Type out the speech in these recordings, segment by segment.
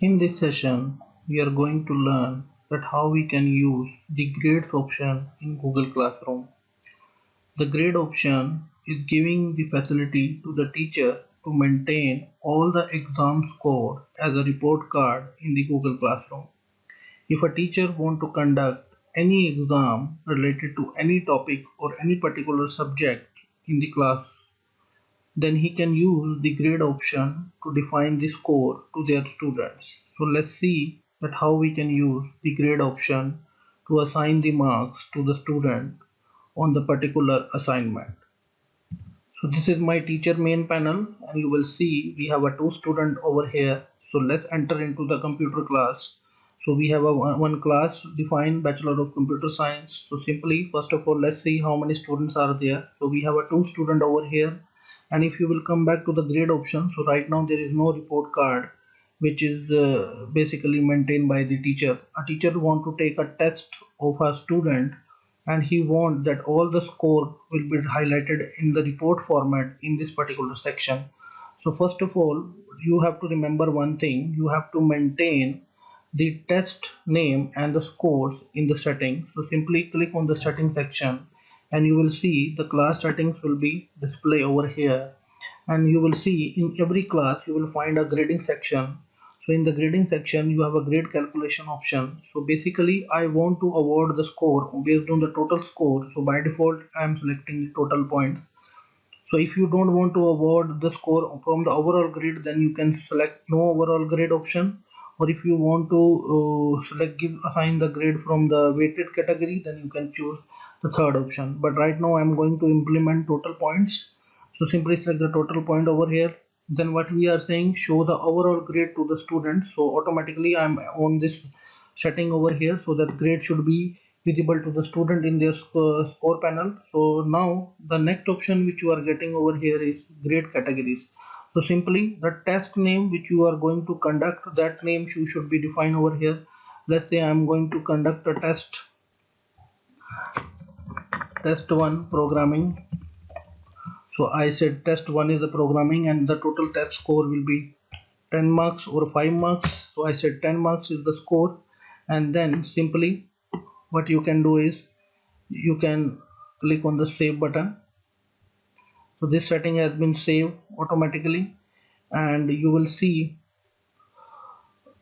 In this session, we are going to learn that how we can use the grades option in Google Classroom. The grade option is giving the facility to the teacher to maintain all the exam score as a report card in the Google Classroom. If a teacher want to conduct any exam related to any topic or any particular subject in the class, then he can use the grade option to define the score to their students. So let's see that how we can use the grade option to assign the marks to the student on the particular assignment. So this is my teacher main panel, and you will see we have a two student over here. So let's enter into the computer class. So we have a one class defined Bachelor of Computer Science. So simply first of all let's see how many students are there. So we have a two student over here, and if you will come back to the grade option, so right now there is no report card which is basically maintained by the teacher. A teacher want to take a test of a student, and he wants that all the score will be highlighted in the report format in this particular section. So first of all, you have to remember one thing: you have to maintain the test name and the scores in the settings. So simply click on the setting section, and you will see the class settings will be displayed over here, and you will see in every class you will find a grading section. So in the grading section you have a grade calculation option. So basically I want to award the score based on the total score, so by default I am selecting the total points. So if you don't want to award the score from the overall grade, then you can select no overall grade option, or if you want to assign the grade from the weighted category, then you can choose the third option. But right now I am going to implement total points. So simply select the total point over here. Then what we are saying, show the overall grade to the students. So automatically I'm on this setting over here, so that grade should be visible to the student in their score panel. So now the next option which you are getting over here is grade categories. So simply the test name which you are going to conduct, that name you should be defined over here. Let's say I'm going to conduct a test 1 programming. So I said test 1 is the programming, and the total test score will be 10 marks or 5 marks. So I said 10 marks is the score, and then simply what you can do is you can click on the save button. So this setting has been saved automatically, and you will see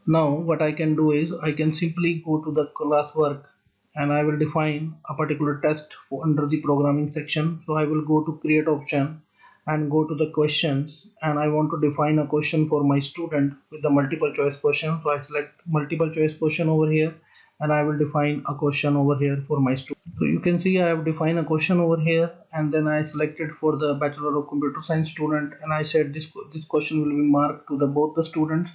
now what I can do is I can simply go to the classwork, and I will define a particular test for under the programming section. So I will go to create option and go to the questions, and I want to define a question for my student with the multiple choice question. So I select multiple choice question over here, and I will define a question over here for my student. So you can see I have defined a question over here, and then I selected for the Bachelor of Computer Science student, and I said this question will be marked to the both the students.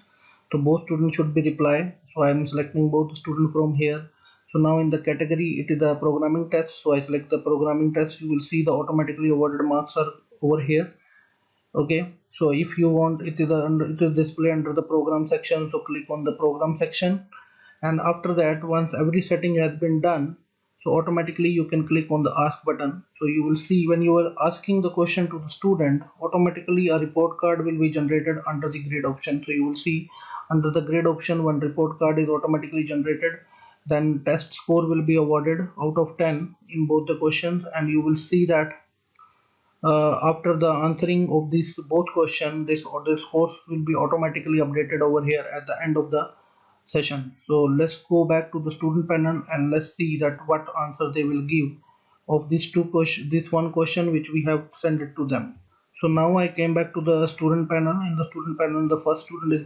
So both students should be reply. So I am selecting both students from here. So now in the category it is the programming test. So I select the programming test. You will see the automatically awarded marks are over here. Okay. So if you want, it is displayed under the program section. So click on the program section, and after that, once every setting has been done, so automatically you can click on the ask button. So you will see when you are asking the question to the student, automatically a report card will be generated under the grade option. So you will see under the grade option one report card is automatically generated, then test score will be awarded out of 10 in both the questions, and you will see that after the answering of these both questions, this course will be automatically updated over here at the end of the session. So let's go back to the student panel, and let's see that what answer they will give of these two question, this one question which we have sent it to them. So now I came back to the student panel. In the student panel, the first student is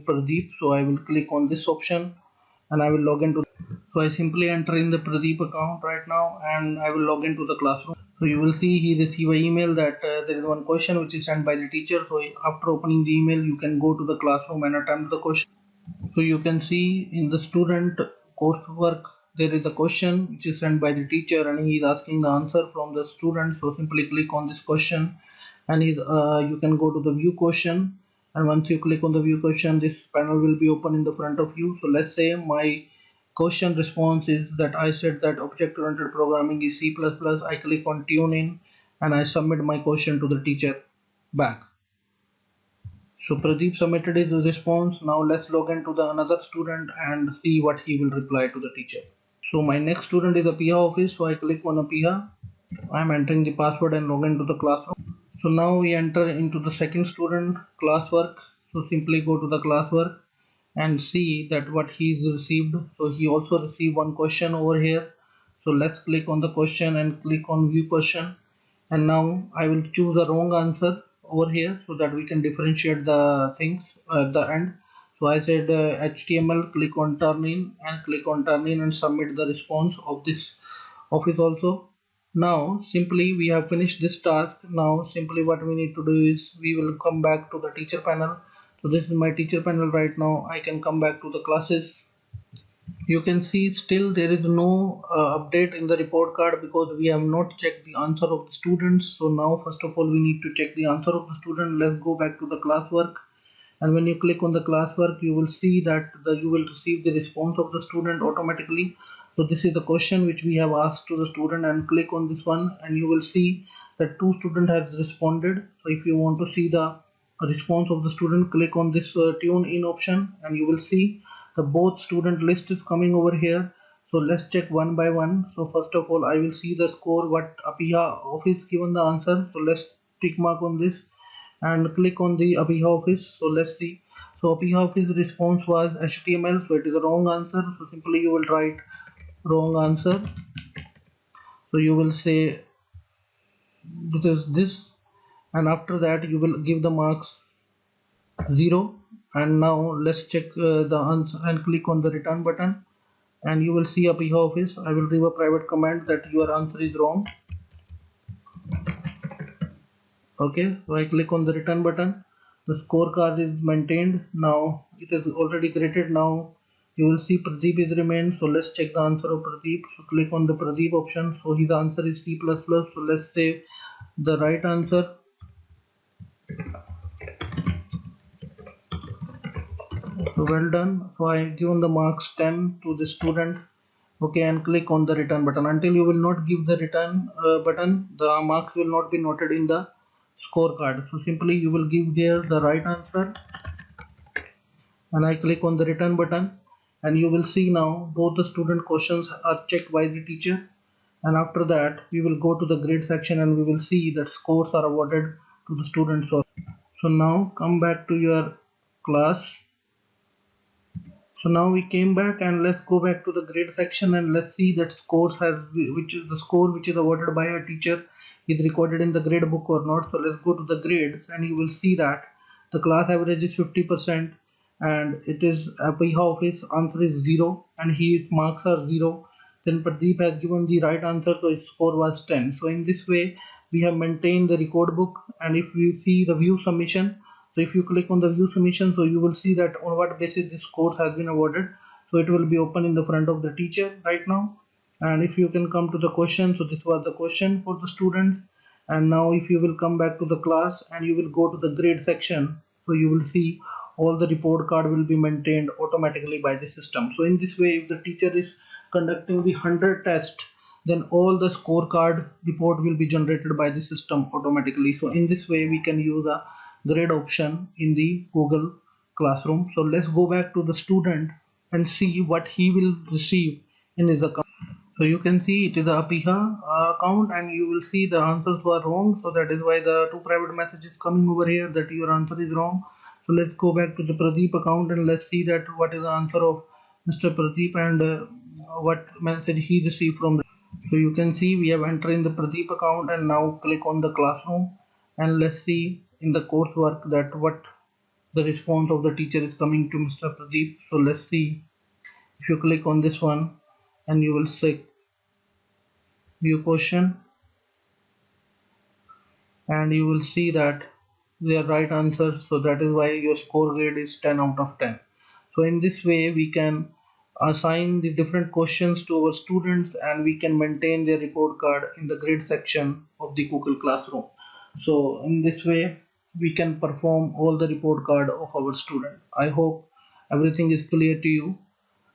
Pradeep. So I will click on this option, and I will log into. So I simply enter in the Pradeep account right now, and I will log into the classroom. So you will see he receive an email that there is one question which is sent by the teacher. So after opening the email, you can go to the classroom and attempt the question. So you can see in the student coursework there is a question which is sent by the teacher, and he is asking the answer from the student. So simply click on this question, and you can go to the view question, and once you click on the view question, this panel will be open in the front of you. So let's say my question response is that I said that object oriented programming is C++. I click on tune in, and I submit my question to the teacher back. So Pradeep submitted his response. Now let's log into the another student and see what he will reply to the teacher. So my next student is Apiha office. So I click on Apiha. I am entering the password and log into the classroom. So now we enter into the second student classwork. So simply go to the classwork and see that what he's received. So he also received one question over here. So let's click on the question and click on view question, and now I will choose a wrong answer over here so that we can differentiate the things at the end. So I said HTML, click on turn in and click on turn in and submit the response of this office also. Now simply we have finished this task. Now simply what we need to do is we will come back to the teacher panel. So this is my teacher panel right now. I can come back to the classes. You can see still there is no update in the report card because we have not checked the answer of the students. So now first of all we need to check the answer of the student. Let's go back to the classwork, and when you click on the classwork you will see that you will receive the response of the student automatically. So this is the question which we have asked to the student, and click on this one and you will see that two students have responded. So if you want to see the response of the student, click on this tune in option and you will see the both student list is coming over here. So let's check one by one. So first of all I will see the score what Apiha office given the answer. So let's tick mark on this and click on the Apiha office. So let's see. So Apiha office response was HTML, so it is a wrong answer. So simply you will write wrong answer. So you will say this is this, and after that you will give the marks 0. And now let's check the answer and click on the return button, and you will see Apiha office. I will leave a private comment that your answer is wrong. Okay, so I click on the return button. The scorecard is maintained. Now it is already graded. Now you will see Pradeep is remained. So let's check the answer of Pradeep. So click on the Pradeep option. So his answer is C++. So let's say the right answer. So well done. So I given the marks 10 to the student. Okay, and click on the return button. Until you will not give the return button, the marks will not be noted in the scorecard. So simply you will give there the right answer, and I click on the return button, and you will see now both the student questions are checked by the teacher. And after that we will go to the grade section and we will see that scores are awarded to the students. So now come back to your class. So now we came back and let's go back to the grade section and let's see that scores has which is the score which is awarded by a teacher is recorded in the grade book or not. So let's go to the grades and you will see that the class average is 50% and it is Apiha office answer is 0 and his marks are 0. Then Pradeep has given the right answer, so his score was 10. So in this way we have maintained the record book. And if you see the view submission, so if you click on the view submission, so you will see that on what basis this course has been awarded. So it will be open in the front of the teacher right now. And if you can come to the question, so this was the question for the students. And now if you will come back to the class and you will go to the grade section, so you will see all the report card will be maintained automatically by the system. So in this way, if the teacher is conducting the 100 tests, then all the scorecard report will be generated by the system automatically. So in this way we can use a grade option in the Google Classroom. So let's go back to the student and see what he will receive in his account. So you can see it is a Apiha account and you will see the answers were wrong. So that is why the two private messages coming over here that your answer is wrong. So let's go back to the Pradeep account and let's see that what is the answer of Mr. Pradeep and what message he received from. So you can see we have entered in the Pradeep account and now click on the classroom and let's see in the coursework that what the response of the teacher is coming to Mr. Pradeep. So let's see. If you click on this one and you will say view question and you will see that they are right answers. So that is why your score grade is 10 out of 10. So in this way we can assign the different questions to our students and we can maintain their report card in the grade section of the Google Classroom. So in this way we can perform all the report card of our student. I hope everything is clear to you.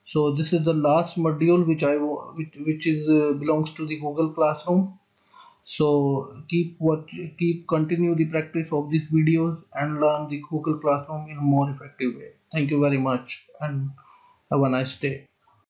So this is the last module which belongs to the Google Classroom. So keep continue the practice of these videos and learn the Google Classroom in a more effective way. Thank you very much and have a nice day.